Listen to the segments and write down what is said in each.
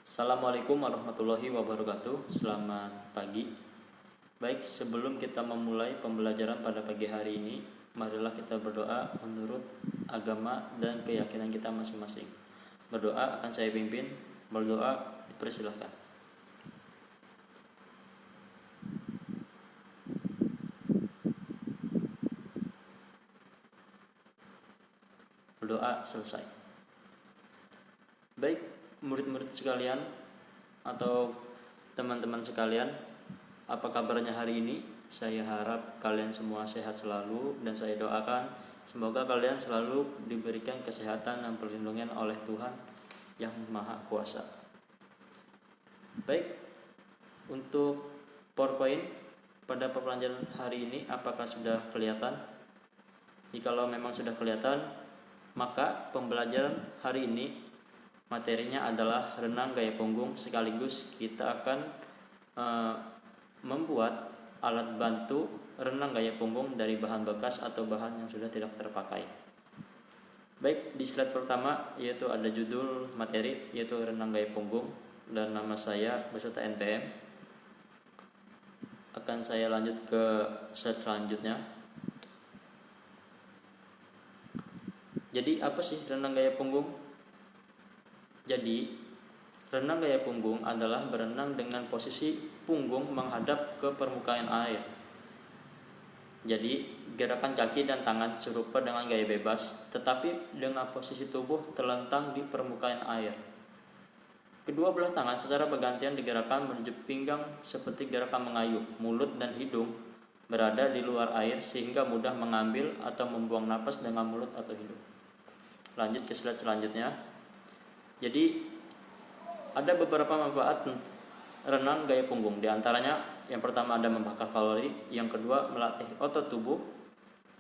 Assalamualaikum warahmatullahi wabarakatuh. Selamat pagi. Baik, sebelum kita memulai pembelajaran pada pagi hari ini, marilah kita berdoa menurut agama dan keyakinan kita masing-masing. Berdoa akan saya pimpin. Berdoa dipersilahkan. Berdoa selesai. Baik, murid-murid sekalian atau teman-teman sekalian, apa kabarnya hari ini? Saya harap kalian semua sehat selalu dan saya doakan semoga kalian selalu diberikan kesehatan dan perlindungan oleh Tuhan yang Maha Kuasa. Baik, untuk PowerPoint pada pembelajaran hari ini apakah sudah kelihatan? Jikalau memang sudah kelihatan, maka pembelajaran hari ini materinya adalah renang gaya punggung, sekaligus kita akan membuat alat bantu renang gaya punggung dari bahan bekas atau bahan yang sudah tidak terpakai. Baik, di slide pertama yaitu ada judul materi yaitu renang gaya punggung dan nama saya beserta NPM. Akan saya lanjut ke slide selanjutnya. Jadi apa sih renang gaya punggung? Jadi, renang gaya punggung adalah berenang dengan posisi punggung menghadap ke permukaan air. Jadi, gerakan kaki dan tangan serupa dengan gaya bebas, tetapi dengan posisi tubuh terlentang di permukaan air. Kedua belah tangan secara bergantian digerakkan menuju pinggang seperti gerakan mengayuh. Mulut dan hidung berada di luar air sehingga mudah mengambil atau membuang napas dengan mulut atau hidung. Lanjut ke slide selanjutnya. Jadi ada beberapa manfaat renang gaya punggung. Di antaranya yang pertama ada membakar kalori, yang kedua melatih otot tubuh,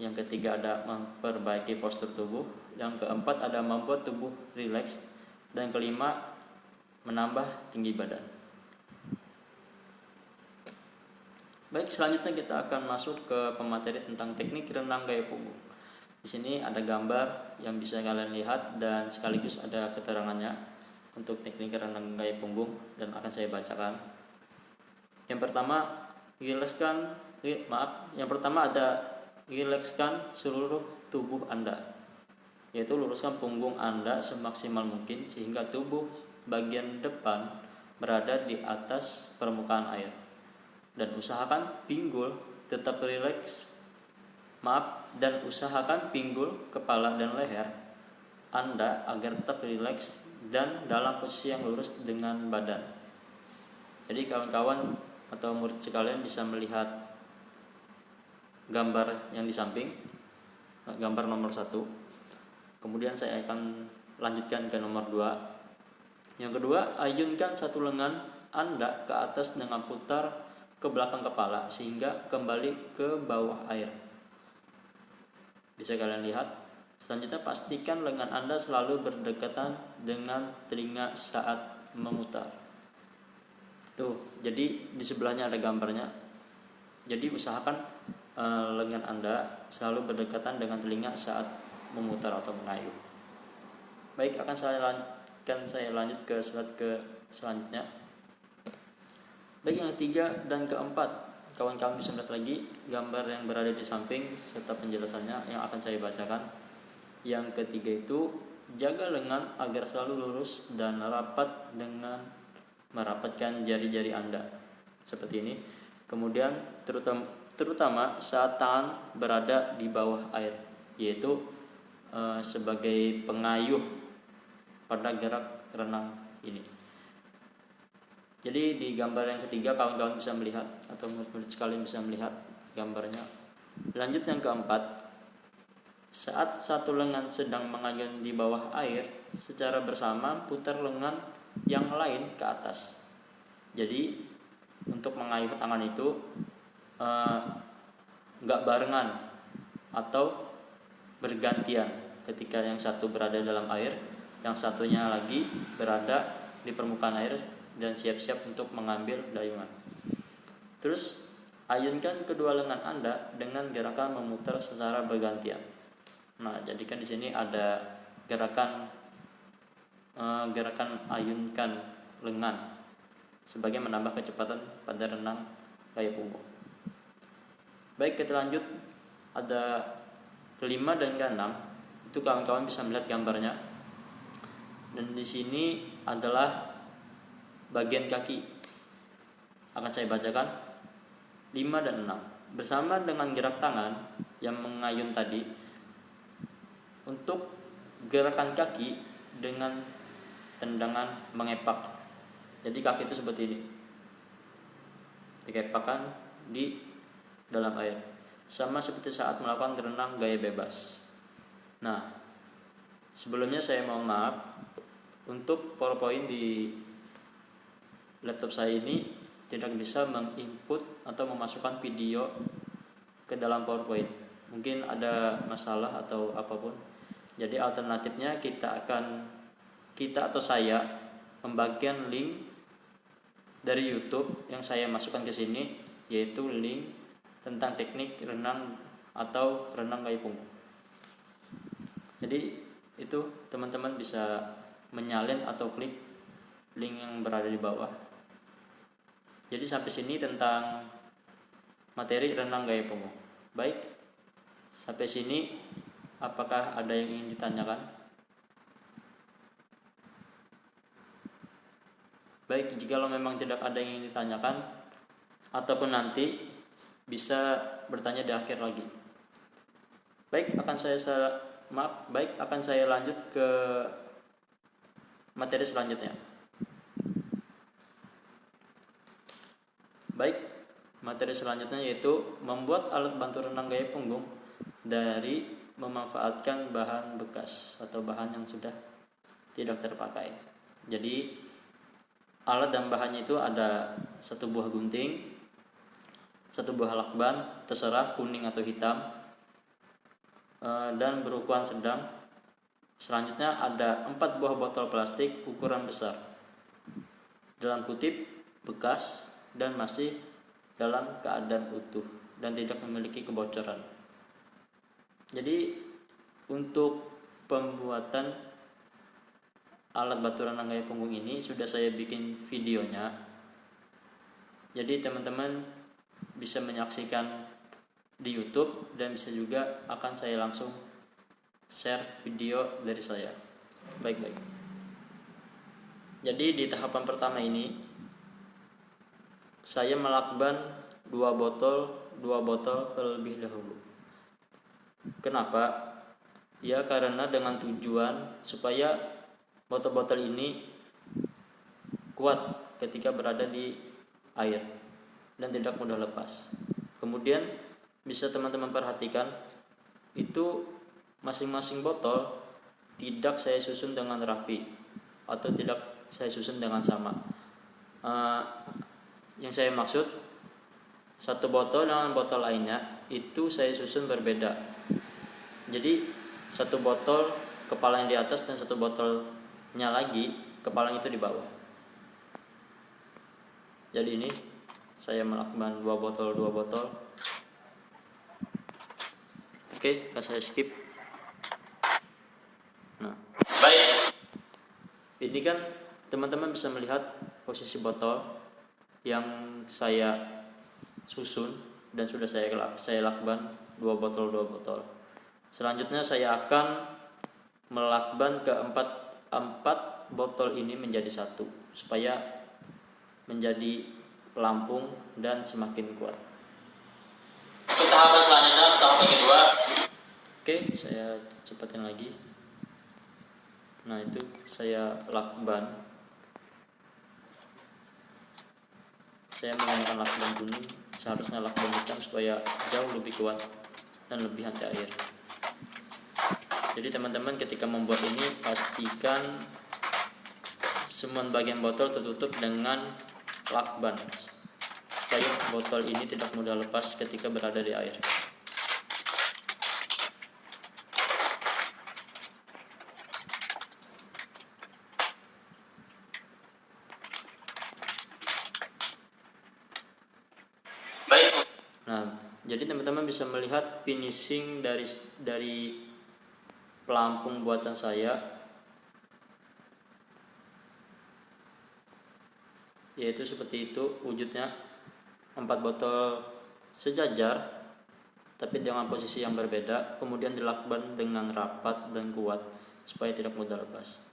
yang ketiga ada memperbaiki postur tubuh, yang keempat ada membuat tubuh rileks, dan kelima menambah tinggi badan. Baik, selanjutnya kita akan masuk ke pemateri tentang teknik renang gaya punggung. Di sini ada gambar yang bisa kalian lihat dan sekaligus ada keterangannya untuk teknik renang gaya punggung dan akan saya bacakan. Yang pertama ada rilekskan seluruh tubuh Anda, yaitu luruskan punggung Anda semaksimal mungkin sehingga tubuh bagian depan berada di atas permukaan air dan usahakan pinggul tetap rileks. Dan usahakan pinggul, kepala, dan leher Anda agar tetap rileks dan dalam posisi yang lurus dengan badan. Jadi kawan-kawan atau murid sekalian bisa melihat gambar yang di samping, gambar nomor 1. Kemudian saya akan lanjutkan ke nomor 2. Yang kedua, ayunkan satu lengan Anda ke atas dengan putar ke belakang kepala sehingga kembali ke bawah air. Bisa kalian lihat. Selanjutnya pastikan lengan Anda selalu berdekatan dengan telinga saat memutar. Tuh, jadi di sebelahnya ada gambarnya. Jadi usahakan lengan Anda selalu berdekatan dengan telinga saat memutar atau mengayuh. Baik, akan saya lanjut ke slide selanjutnya. Baik, yang ketiga dan keempat, kawan-kawan bisa melihat lagi gambar yang berada di samping serta penjelasannya yang akan saya bacakan. Yang ketiga itu, jaga lengan agar selalu lurus dan rapat dengan merapatkan jari-jari Anda seperti ini. Kemudian terutama saat tangan berada di bawah air, yaitu sebagai pengayuh pada gerak renang ini. Jadi di gambar yang ketiga kawan-kawan bisa melihat atau murid-murid sekalian bisa melihat gambarnya. Lanjut yang keempat. Saat satu lengan sedang mengayun di bawah air, secara bersama putar lengan yang lain ke atas. Jadi untuk mengayuh tangan itu enggak barengan atau bergantian. Ketika yang satu berada dalam air, yang satunya lagi berada di permukaan air dan siap-siap untuk mengambil dayungan. Terus ayunkan kedua lengan Anda dengan gerakan memutar secara bergantian. Nah, jadi kan di sini ada gerakan ayunkan lengan sebagai menambah kecepatan pada renang gaya punggung. Baik, kita lanjut. Ada kelima dan keenam. Itu kawan-kawan bisa melihat gambarnya. Dan di sini adalah bagian kaki. Akan saya bacakan 5 dan 6. Bersama dengan gerak tangan yang mengayun tadi, untuk gerakan kaki dengan tendangan mengepak. Jadi kaki itu seperti ini, dikepakkan di dalam air, sama seperti saat melakukan renang gaya bebas. Nah, sebelumnya saya mohon maaf, untuk PowerPoint di laptop saya ini tidak bisa menginput atau memasukkan video ke dalam PowerPoint. Mungkin ada masalah atau apapun. Jadi alternatifnya kita atau saya membagikan link dari YouTube yang saya masukkan ke sini, yaitu link tentang teknik renang atau renang gaya punggung. Jadi itu teman-teman bisa menyalin atau klik link yang berada di bawah. Jadi sampai sini tentang materi renang gaya punggung. Baik, sampai sini apakah ada yang ingin ditanyakan? Baik, jika memang tidak ada yang ingin ditanyakan ataupun nanti bisa bertanya di akhir lagi. Baik, akan saya lanjut ke materi selanjutnya. Baik, materi selanjutnya yaitu membuat alat bantu renang gaya punggung dari memanfaatkan bahan bekas atau bahan yang sudah tidak terpakai. Jadi alat dan bahannya itu ada 1 buah gunting, 1 buah lakban, terserah kuning atau hitam, dan berukuran sedang. Selanjutnya ada 4 buah botol plastik ukuran besar, dalam kutip bekas dan masih dalam keadaan utuh dan tidak memiliki kebocoran. Jadi untuk pembuatan alat bantu renang gaya punggung ini sudah saya bikin videonya. Jadi teman-teman bisa menyaksikan di YouTube dan bisa juga akan saya langsung share video dari saya. Baik. Jadi di tahapan pertama ini saya melakban 2 botol terlebih dahulu. Kenapa? Ya karena dengan tujuan supaya botol-botol ini kuat ketika berada di air dan tidak mudah lepas. Kemudian bisa teman-teman perhatikan itu masing-masing botol tidak saya susun dengan rapi atau tidak saya susun dengan sama. Yang saya maksud, 1 botol dengan botol lainnya itu saya susun berbeda. Jadi 1 botol kepalanya di atas dan 1 botolnya lagi kepalanya itu di bawah. Jadi ini saya melakban 2 botol. Oke, akan saya skip. Nah, baik. Ini kan teman-teman bisa melihat posisi botol yang saya susun dan sudah saya lakban 2 botol. Selanjutnya saya akan melakban keempat botol ini menjadi 1 supaya menjadi pelampung dan semakin kuat. Untuk tahapan selanjutnya, tahapan kedua. Oke, saya cepatin lagi. Nah, itu saya lakban. Saya menggunakan lakban kuning, seharusnya lakban hitam supaya jauh lebih kuat dan lebih anti air. Jadi teman-teman ketika membuat ini pastikan semua bagian botol tertutup dengan lakban supaya botol ini tidak mudah lepas ketika berada di air. Nah, jadi teman-teman bisa melihat finishing dari pelampung buatan saya. yaitu seperti itu wujudnya, 4 botol sejajar tapi dengan posisi yang berbeda, kemudian dilakban dengan rapat dan kuat supaya tidak mudah lepas.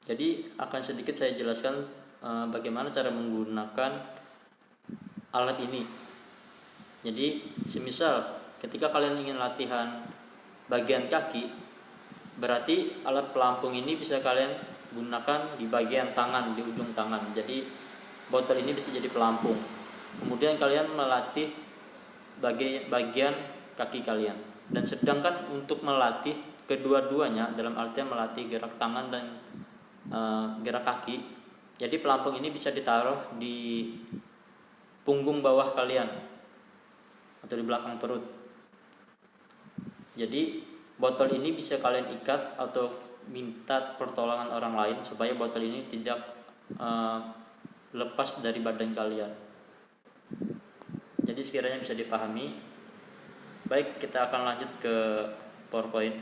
Jadi akan sedikit saya jelaskan bagaimana cara menggunakan alat ini. Jadi semisal ketika kalian ingin latihan bagian kaki, berarti alat pelampung ini bisa kalian gunakan di bagian tangan, di ujung tangan. Jadi botol ini bisa jadi pelampung. Kemudian kalian melatih bagian kaki kalian. Dan sedangkan untuk melatih kedua-duanya, dalam artian melatih gerak tangan dan gerak kaki, jadi pelampung ini bisa ditaruh di punggung bawah kalian atau di belakang perut. Jadi botol ini bisa kalian ikat atau minta pertolongan orang lain supaya botol ini tidak lepas dari badan kalian. Jadi sekiranya bisa dipahami. Baik, kita akan lanjut ke PowerPoint.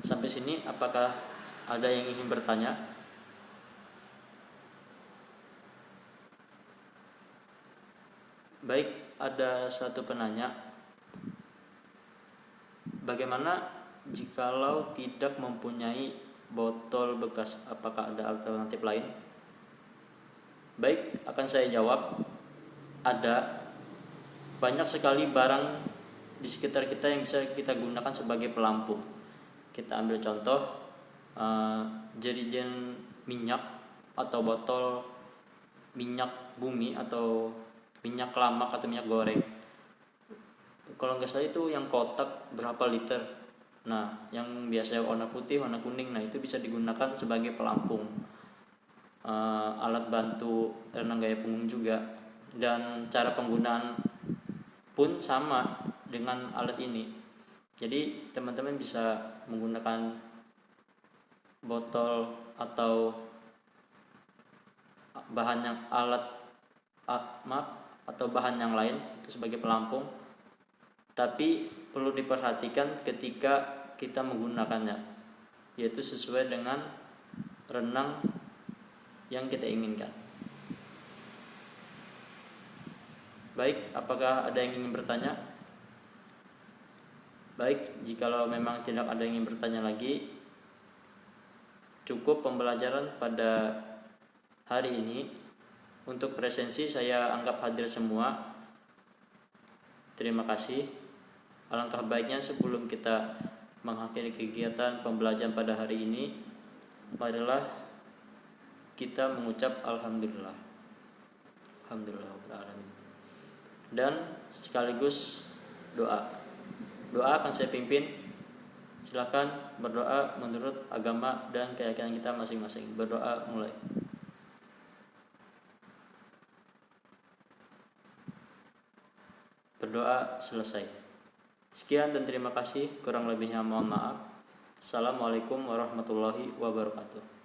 Sampai sini apakah ada yang ingin bertanya? Baik, ada satu penanya. Bagaimana jikalau tidak mempunyai botol bekas, apakah ada alternatif lain? Baik, akan saya jawab. Ada banyak sekali barang di sekitar kita yang bisa kita gunakan sebagai pelampung. Kita ambil contoh jerigen minyak atau botol minyak bumi atau minyak lamak atau minyak goreng. Kalau nggak salah itu yang kotak berapa liter. Nah, yang biasanya warna putih, warna kuning, nah itu bisa digunakan sebagai pelampung. Alat bantu renang gaya punggung juga. Dan cara penggunaan pun sama dengan alat ini. Jadi teman-teman bisa menggunakan botol atau bahan yang atau bahan yang lain itu sebagai pelampung. Tapi perlu diperhatikan ketika kita menggunakannya, yaitu sesuai dengan renang yang kita inginkan. Baik, apakah ada yang ingin bertanya? Baik, jikalau memang tidak ada yang ingin bertanya lagi, cukup pembelajaran pada hari ini. Untuk presensi saya anggap hadir semua. Terima kasih. Alangkah baiknya sebelum kita mengakhiri kegiatan pembelajaran pada hari ini, marilah kita mengucap alhamdulillah. Alhamdulillahirrahmanirrahim. Dan sekaligus doa. Doa akan saya pimpin. Silakan berdoa menurut agama dan keyakinan kita masing-masing. Berdoa mulai. Berdoa selesai. Sekian dan terima kasih. Kurang lebihnya mohon maaf. Assalamualaikum warahmatullahi wabarakatuh.